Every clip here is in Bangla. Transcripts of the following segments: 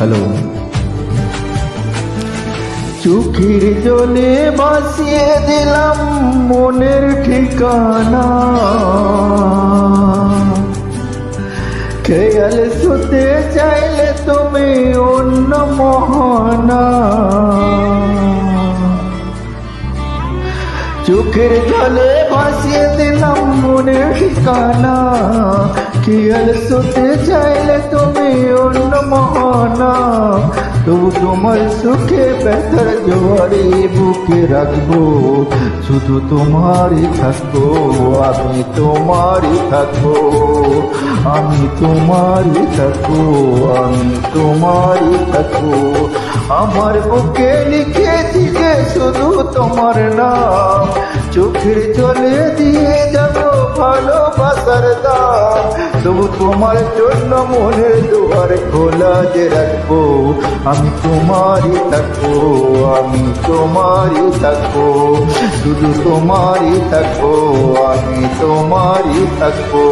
হ্যালো। চোখের জলে ভাসিয়ে দিলাম মনের ঠিকানা, খেয়াল শুতে চাইলে তুমি অন্য মহানা। চোখের জলে ভাসিয়ে দিলাম মনের ঠিকানা, খেয়াল শুতে চাইলে তুমি অন্য মহানা। তবু তোমার সুখে ব্যথার জোয়ারে বুকে রাখবো, শুধু তোমারই থাকবো, আমি তোমারই থাকবো, আমি তোমারই থাকবো, আমি তোমারই থাকবো। আমার বুকে লিখেছি যে শুধু তোমার নাম, চোখের জলে দিয়ে যাবো ভালোবাসার দাম। তবু তোমার জন্য মনের দুয়ার খোলা যে রাখবো, আমি তোমারই থাকবো, আমি তোমারই থাকবো, শুধু তোমারই থাকবো, আমি তোমারই থাকবো।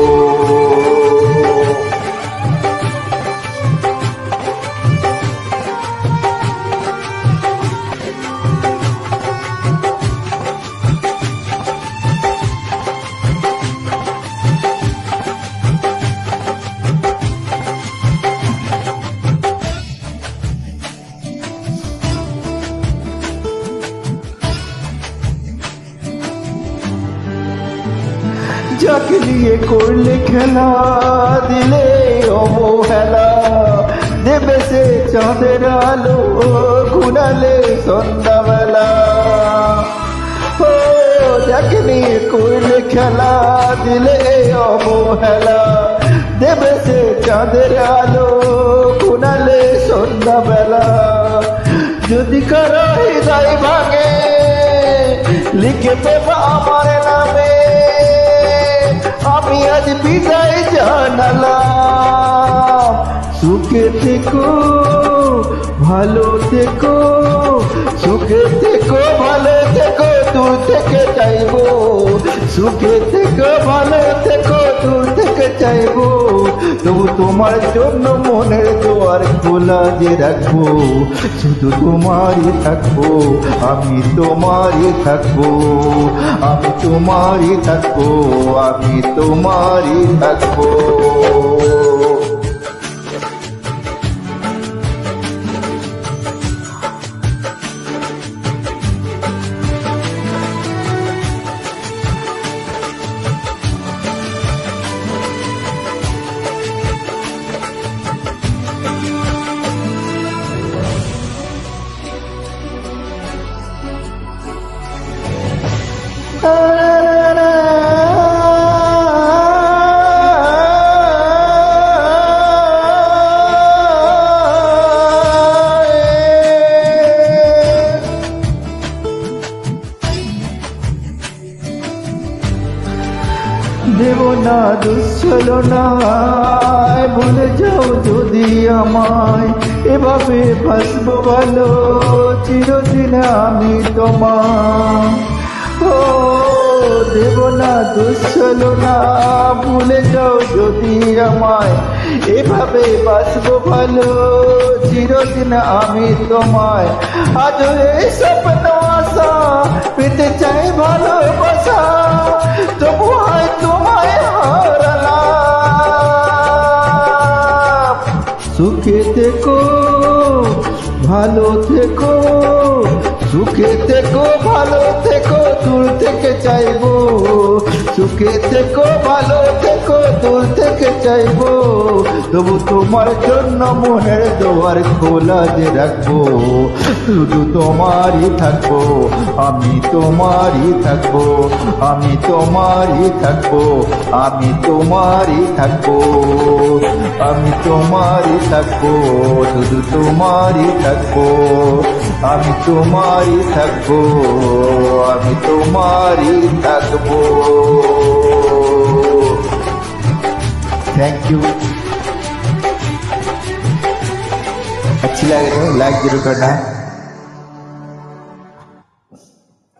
যাকে নিয়ে করলে খেলা, দিলে অবহেলা, দেবে সে চাঁদের আলো ঘুরালে সন্ধ্যাবেলা। ও যাকে নিয়ে করলে খেলা, দিলে অবহেলা, দেবে সে চাঁদের আলো ঘুরালে সন্ধ্যাবেলা। যদি কারো হৃদয় ভাঙে, লিখে দেবা আমার নামে, আমি আজ বিদায় জানালাম। সুখে থেকো, ভালো থেকো, সুখে থেকো, ভালো থেকো, দূর থেকে চাইবো। সুখে থেকো, ভালো থেকো, দূর থেকে চাইবো। তবু তোমার জন্য মনের দুয়ার খোলা যে রাখবো, শুধু তোমারই থাকবো, আমি তোমারই থাকবো, আমি তোমারই থাকবো, আমি তোমারই থাকবো। দেব না দুঃছলনায়, ভুলে যাও যদি আমায়, এভাবে বাসবো ভালো চিরদিন আমি তোমার। ও দেব না দুঃছলনা, ভুলে যাও যদি আমায়, এভাবে বাসবো ভালো চিরদিন আমি তোমায়। আজ এই স্বপ্ন আশা পেতে চাই ভালোবাসা, তবু হয় তোমায় হারালাম। সুখে থেকো, ভালো থেকো, সুখে থেকো, ভালো থেকো, দূর থেকে চাইবো। সুখে থেকো, ভালো থেকো, দূর থেকে চাইবো। তবু তোমার জন্য মনের দুয়ার খোলা যে রাখবো, শুধু তোমারই থাকবো, আমি তোমারই থাকবো, আমি তোমারই থাকবো, আমি তোমারই থাকবো, আমি তোমারই থাকবো, শুধু তোমারই থাকবো, আমি তোমারই থাকবো, আমি তোমারই থাকবো। Thank you. अच्छी लगे तो लाइक जरूर करना है।